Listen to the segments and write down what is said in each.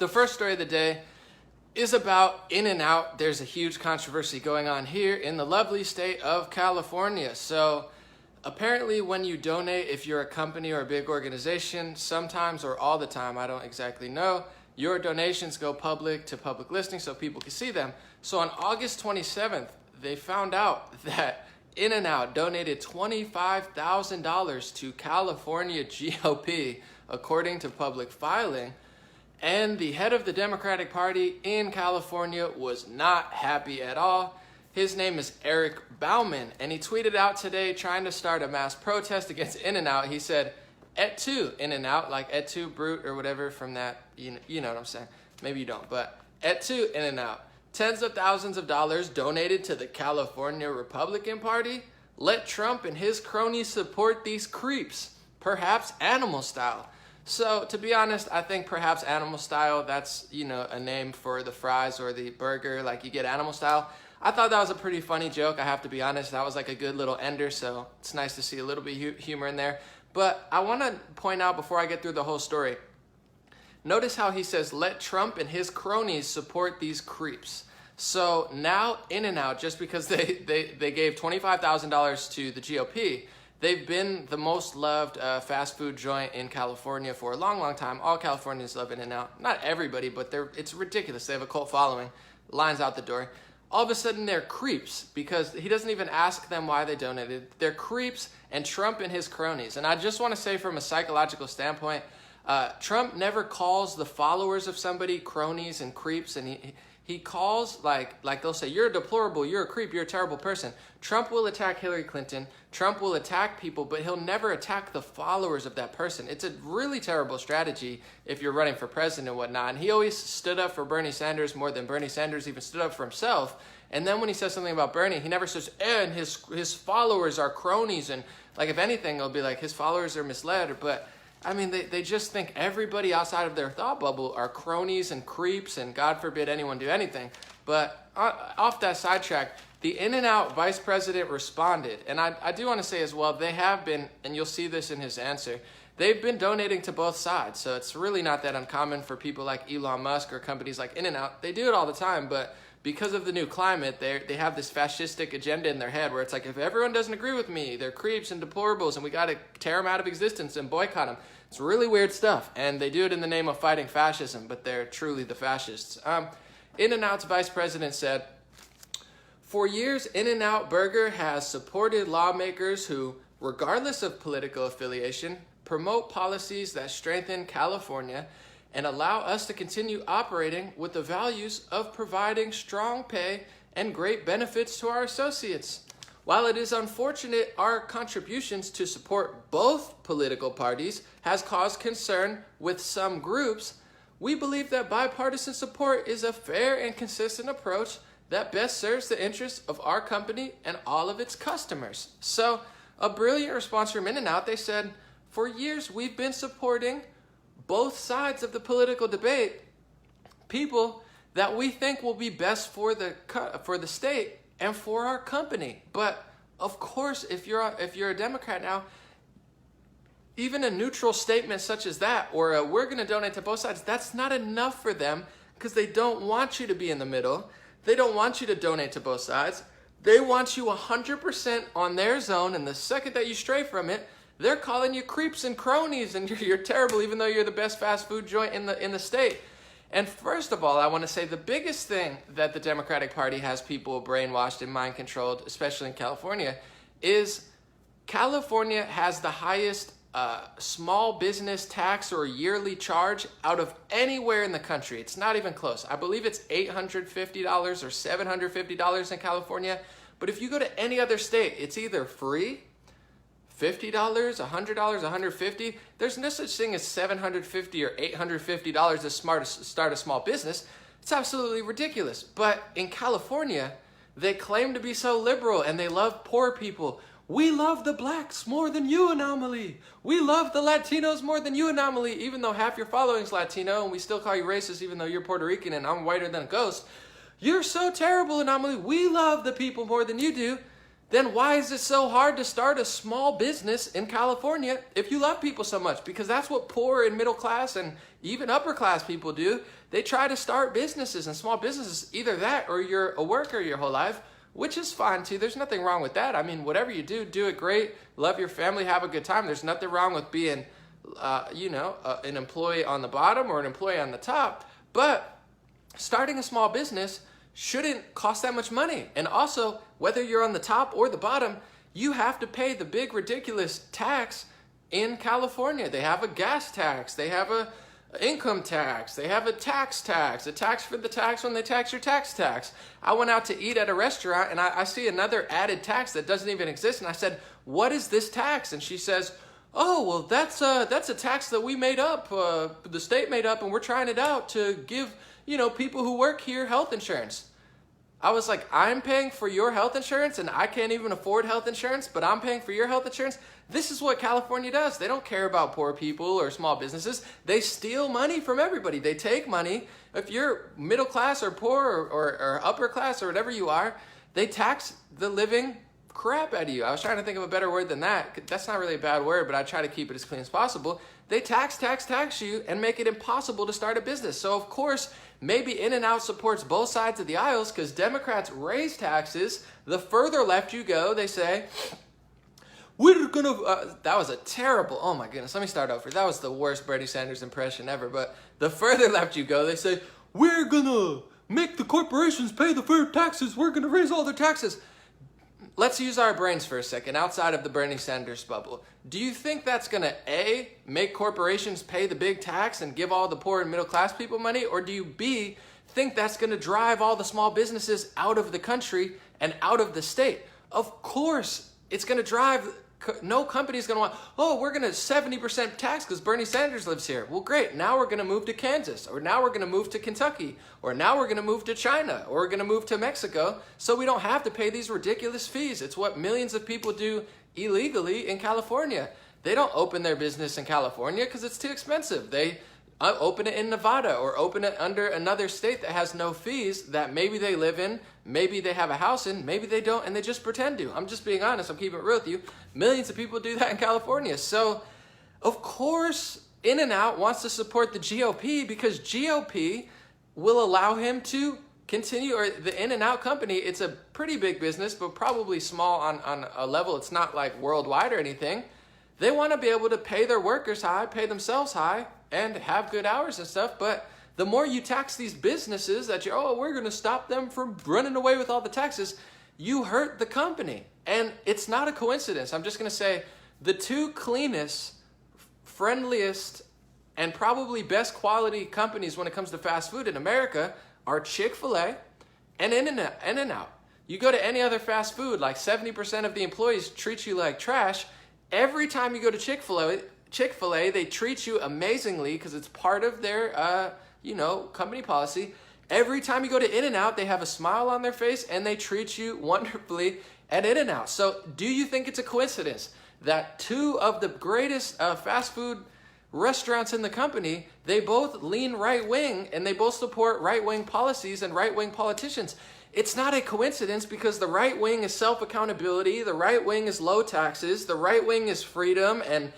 The first story of the day is about In-N-Out. There's a huge controversy going on here in the lovely state of California. So apparently when you donate, if you're a company or a big organization, sometimes or all the time, I don't exactly know, your donations go public to public listing so people can see them. So on August 27th, they found out that In-N-Out donated $25,000 to California GOP, according to public filing. And the head of the Democratic Party in California was not happy at all. His name is Eric Bauman, and he tweeted out today trying to start a mass protest against In-N-Out. He said, "Et tu, In-N-Out," like et tu, brute, or whatever from that, you know what I'm saying. Maybe you don't, but et tu, In-N-Out. Tens of thousands of dollars donated to the California Republican Party. Let Trump and his cronies support these creeps, perhaps animal style. So, to be honest, I think perhaps animal style, that's, a name for the fries or the burger, like you get animal style. I thought that was a pretty funny joke, I have to be honest. That was like a good little ender, so it's nice to see a little bit humor in there. But I want to point out before I get through the whole story, notice how he says, let Trump and his cronies support these creeps. So now In-N-Out, just because they gave $25,000 to the GOP, they've been the most loved fast food joint in California for a long, long time. All Californians love In-N-Out. Not everybody, but it's ridiculous. They have a cult following. Lines out the door. All of a sudden, they're creeps because he doesn't even ask them why they donated. They're creeps and Trump and his cronies. And I just want to say from a psychological standpoint, Trump never calls the followers of somebody cronies and creeps, and he calls, like they'll say, you're deplorable, you're a creep, you're a terrible person. Trump will attack Hillary Clinton, Trump will attack people, but he'll never attack the followers of that person. It's a really terrible strategy if you're running for president and whatnot. And he always stood up for Bernie Sanders more than Bernie Sanders even stood up for himself. And then when he says something about Bernie, he never says, and his followers are cronies. And like, if anything, it'll be like his followers are misled. But I mean, they just think everybody outside of their thought bubble are cronies and creeps, and God forbid anyone do anything. But off that sidetrack, the In-N-Out vice president responded. And I do want to say as well, they have been, and you'll see this in his answer, they've been donating to both sides. So it's really not that uncommon for people like Elon Musk or companies like In-N-Out. They do it all the time, but because of the new climate, they have this fascistic agenda in their head where it's like, if everyone doesn't agree with me, they're creeps and deplorables, and we got to tear them out of existence and boycott them. It's really weird stuff, and they do it in the name of fighting fascism, but they're truly the fascists. In-N-Out's vice president said, for years, In-N-Out Burger has supported lawmakers who, regardless of political affiliation, promote policies that strengthen California and allow us to continue operating with the values of providing strong pay and great benefits to our associates. While it is unfortunate our contributions to support both political parties has caused concern with some groups, we believe that bipartisan support is a fair and consistent approach that best serves the interests of our company and all of its customers. So, a brilliant response from In-N-Out. They said, for years we've been supporting both sides of the political debate, people that we think will be best for the state and for our company. But of course, if you're a Democrat now, even a neutral statement such as that, or we're going to donate to both sides, that's not enough for them because they don't want you to be in the middle. They don't want you to donate to both sides. They want you 100% on their zone, and the second that you stray from it, they're calling you creeps and cronies, and you're terrible, even though you're the best fast food joint in the state. And first of all, I want to say the biggest thing that the Democratic Party has people brainwashed and mind-controlled, especially in California, is California has the highest small business tax or yearly charge out of anywhere in the country. It's not even close. I believe it's $850 or $750 in California. But if you go to any other state, it's either free, $50, $100, $150. There's no such thing as $750 or $850 to start a small business. It's absolutely ridiculous. But in California, they claim to be so liberal and they love poor people. We love the blacks more than you, Anomaly. We love the Latinos more than you, Anomaly, even though half your following's Latino and we still call you racist even though you're Puerto Rican and I'm whiter than a ghost. You're so terrible, Anomaly. We love the people more than you do. then why is it so hard to start a small business in California if you love people so much? Because that's what poor and middle class and even upper class people do. They try to start businesses and small businesses, either that or you're a worker your whole life, which is fine too. There's nothing wrong with that. I mean, whatever you do, do it great. Love your family, have a good time. There's nothing wrong with being, an employee on the bottom or an employee on the top. But starting a small business shouldn't cost that much money. And also, whether you're on the top or the bottom, you have to pay the big ridiculous tax in California. They have a gas tax, they have a income tax, they have a tax, a tax for the tax when they tax your tax. I went out to eat at a restaurant and I see another added tax that doesn't even exist. And I said, what is this tax? And she says, oh, well, that's a tax that we made up, the state made up, and we're trying it out to give people who work here health insurance. I was like, I'm paying for your health insurance and I can't even afford health insurance, but I'm paying for your health insurance? This is what California does. They don't care about poor people or small businesses. They steal money from everybody. They take money. If you're middle class or poor or upper class or whatever you are, they tax the living crap out of you. I was trying to think of a better word than that. That's not really a bad word, but I try to keep it as clean as possible. They tax you and make it impossible to start a business. So of course, maybe In-N-Out supports both sides of the aisles because Democrats raise taxes. The further left you go, they say, we're gonna, that was a terrible, oh my goodness, let me start over. That was the worst Bernie Sanders impression ever. But the further left you go, they say, we're gonna make the corporations pay the fair taxes. We're gonna raise all their taxes. Let's use our brains for a second outside of the Bernie Sanders bubble. Do you think that's going to A, make corporations pay the big tax and give all the poor and middle class people money? Or do you B, think that's going to drive all the small businesses out of the country and out of the state? Of course, it's going to drive, no company's going to want, oh, we're going to 70% tax because Bernie Sanders lives here. Well, great. Now we're going to move to Kansas, or now we're going to move to Kentucky, or now we're going to move to China, or we're going to move to Mexico, so we don't have to pay these ridiculous fees. It's what millions of people do illegally in California. They don't open their business in California because it's too expensive. They open it in Nevada or open it under another state that has no fees that maybe they live in, maybe they have a house in, maybe they don't, and they just pretend to. I'm just being honest. I'm keeping it real with you. Millions of people do that in California. So, of course, In-N-Out wants to support the GOP because GOP will allow him to continue, or the In-N-Out company, it's a pretty big business, but probably small on a level. It's not like worldwide or anything. They want to be able to pay their workers high, pay themselves high, and have good hours and stuff. But the more you tax these businesses that we're going to stop them from running away with all the taxes, you hurt the company. And it's not a coincidence. I'm just going to say the two cleanest, friendliest, and probably best quality companies when it comes to fast food in America are Chick-fil-A and In-N-Out. You go to any other fast food, like 70% of the employees treat you like trash. Every time you go to Chick-fil-A, they treat you amazingly because it's part of their, company policy. Every time you go to In-N-Out, they have a smile on their face and they treat you wonderfully at In-N-Out. So do you think it's a coincidence that two of the greatest fast food restaurants in the company, they both lean right-wing and they both support right-wing policies and right-wing politicians? It's not a coincidence because the right wing is self-accountability, the right wing is low taxes, the right wing is freedom and,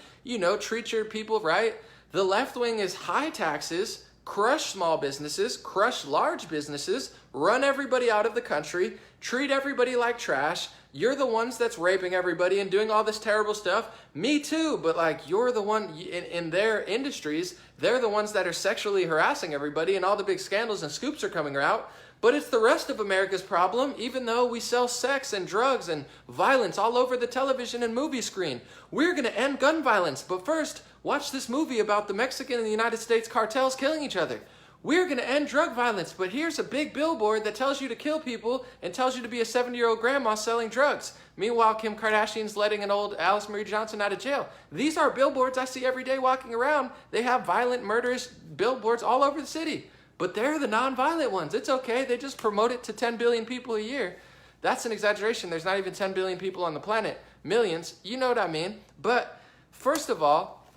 treat your people right. The left wing is high taxes, crush small businesses, crush large businesses, run everybody out of the country, treat everybody like trash. You're the ones that's raping everybody and doing all this terrible stuff. Me too, but you're the one in their industries, they're the ones that are sexually harassing everybody and all the big scandals and scoops are coming out. But it's the rest of America's problem, even though we sell sex and drugs and violence all over the television and movie screen. We're going to end gun violence, but first, watch this movie about the Mexican and the United States cartels killing each other. We're going to end drug violence, but here's a big billboard that tells you to kill people and tells you to be a 70-year-old grandma selling drugs. Meanwhile, Kim Kardashian's letting an old Alice Marie Johnson out of jail. These are billboards I see every day walking around. They have violent, murderous billboards all over the city. But they're the non-violent ones. It's okay. They just promote it to 10 billion people a year. That's an exaggeration. There's not even 10 billion people on the planet. Millions. You know what I mean. But first of all,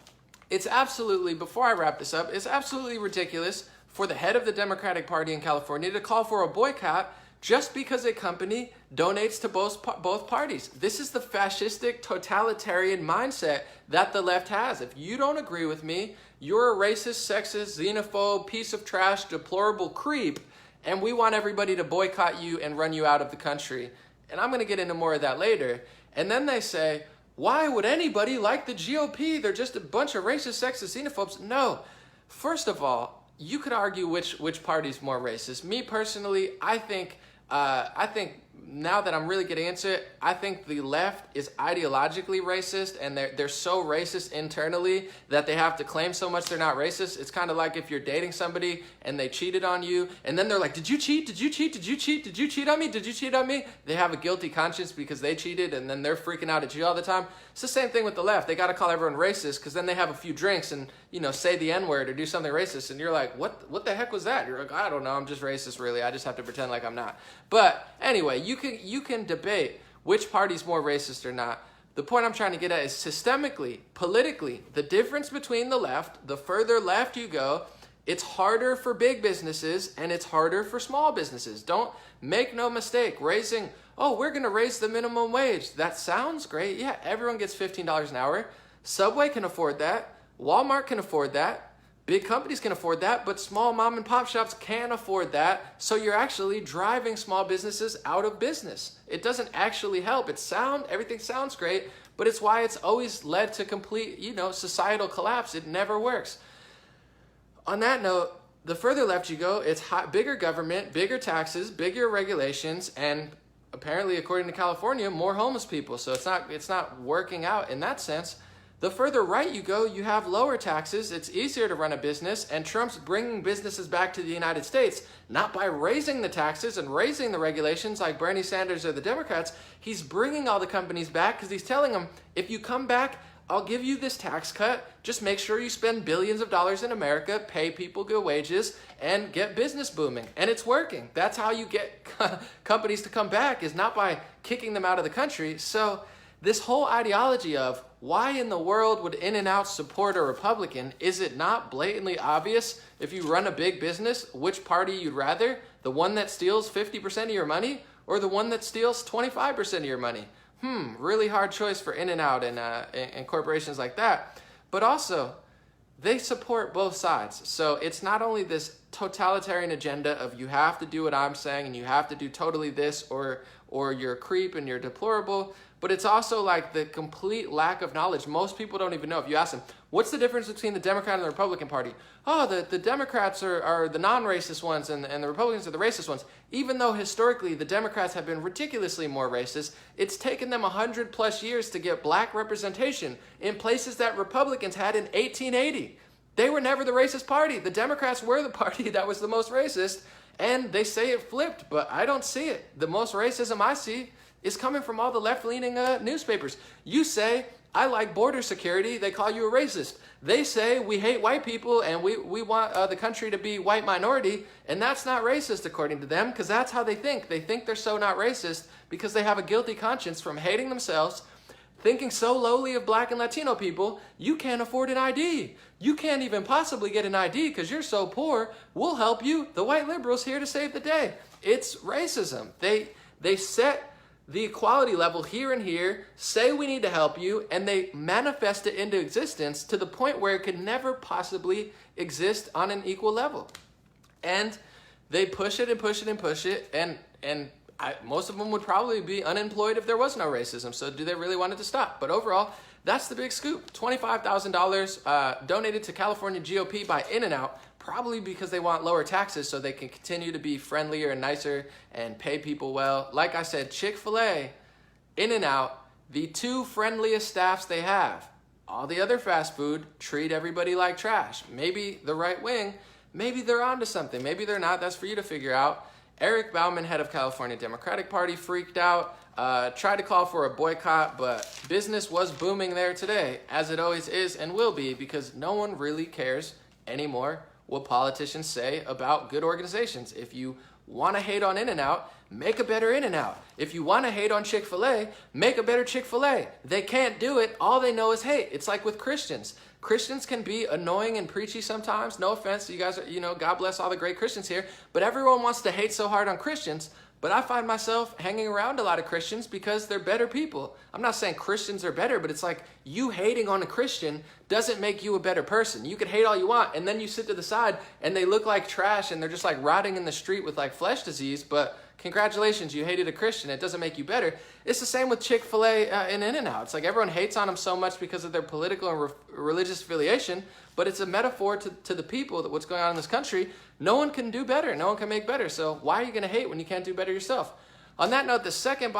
it's absolutely, before I wrap this up, it's absolutely ridiculous for the head of the Democratic Party in California to call for a boycott just because a company donates to both parties. This is the fascistic, totalitarian mindset that the left has. If you don't agree with me, you're a racist, sexist, xenophobe, piece of trash, deplorable creep, and we want everybody to boycott you and run you out of the country. And I'm going to get into more of that later. And then they say, why would anybody like the GOP? They're just a bunch of racist, sexist, xenophobes. No. First of all, you could argue which party's more racist. Me personally, I think now that I'm really getting into it, I think the left is ideologically racist, and they're so racist internally that they have to claim so much they're not racist. It's kind of like if you're dating somebody and they cheated on you, and then they're like, did you cheat? Did you cheat? Did you cheat? Did you cheat on me? Did you cheat on me? They have a guilty conscience because they cheated, and then they're freaking out at you all the time. It's the same thing with the left. They got to call everyone racist because then they have a few drinks and, say the N-word or do something racist, and you're like, what the heck was that? You're like, I don't know, I'm just racist, really. I just have to pretend like I'm not. But anyway, you can debate which party's more racist or not. The point I'm trying to get at is systemically, politically, the difference between the left, the further left you go, it's harder for big businesses and it's harder for small businesses. Don't make no mistake, we're going to raise the minimum wage. That sounds great. Yeah, everyone gets $15 an hour. Subway can afford that. Walmart can afford that. Big companies can afford that, but small mom and pop shops can't afford that. So you're actually driving small businesses out of business. It doesn't actually help. Everything sounds great, but it's why it's always led to complete, societal collapse. It never works. On that note, the further left you go, it's bigger government, bigger taxes, bigger regulations, and apparently, according to California, more homeless people. So it's not working out in that sense. The further right you go, you have lower taxes, it's easier to run a business, and Trump's bringing businesses back to the United States, not by raising the taxes and raising the regulations like Bernie Sanders or the Democrats. He's bringing all the companies back because he's telling them, if you come back, I'll give you this tax cut. Just make sure you spend billions of dollars in America, pay people good wages, and get business booming. And it's working. That's how you get companies to come back, is not by kicking them out of the country. So this whole ideology of why in the world would In-N-Out support a Republican? Is it not blatantly obvious if you run a big business which party you'd rather? The one that steals 50% of your money or the one that steals 25% of your money? Really hard choice for In-N-Out and corporations like that. But also, they support both sides. So it's not only this totalitarian agenda of you have to do what I'm saying and you have to do totally this or you're a creep and you're deplorable, but it's also like the complete lack of knowledge. Most people don't even know. If you ask them, what's the difference between the Democrat and the Republican Party? Oh, the Democrats are the non-racist ones and the Republicans are the racist ones. Even though historically the Democrats have been ridiculously more racist, it's taken them 100+ years to get black representation in places that Republicans had in 1880. They were never the racist party. The Democrats were the party that was the most racist, and they say it flipped, but I don't see it. The most racism I see is coming from all the left-leaning newspapers. You say, I like border security, they call you a racist. They say, we hate white people and we want the country to be white minority, and that's not racist according to them, because that's how they think. They think they're so not racist because they have a guilty conscience from hating themselves, thinking so lowly of black and Latino people, you can't afford an ID. You can't even possibly get an ID because you're so poor. We'll help you. The white liberals here to save the day. It's racism. They set the equality level here and here, say we need to help you, and they manifest it into existence to the point where it could never possibly exist on an equal level. And they push it and push it and push it, and most of them would probably be unemployed if there was no racism. So do they really want it to stop? But overall, that's the big scoop. $25,000 donated to California GOP by In-N-Out, probably because they want lower taxes so they can continue to be friendlier and nicer and pay people well. Like I said, Chick-fil-A, In-N-Out, the two friendliest staffs they have. All the other fast food treat everybody like trash. Maybe the right wing, maybe they're onto something. Maybe they're not. That's for you to figure out. Eric Bauman, head of California Democratic Party, freaked out, tried to call for a boycott, but business was booming there today, as it always is and will be, because no one really cares anymore what politicians say about good organizations. If you want to hate on In-N-Out, make a better In-N-Out. If you want to hate on Chick-fil-A, make a better Chick-fil-A. They can't do it. All they know is hate. It's like with Christians. Christians can be annoying and preachy sometimes. No offense, you guys are, God bless all the great Christians here. But everyone wants to hate so hard on Christians. But I find myself hanging around a lot of Christians because they're better people. I'm not saying Christians are better, but it's like you hating on a Christian doesn't make you a better person. You can hate all you want, and then you sit to the side and they look like trash and they're just like rotting in the street with like flesh disease, but congratulations, you hated a Christian. It doesn't make you better. It's the same with Chick-fil-A and In-N-Out. It's like everyone hates on them so much because of their political and religious affiliation, but it's a metaphor to the people that what's going on in this country. No one can do better. No one can make better. So why are you going to hate when you can't do better yourself? On that note, the second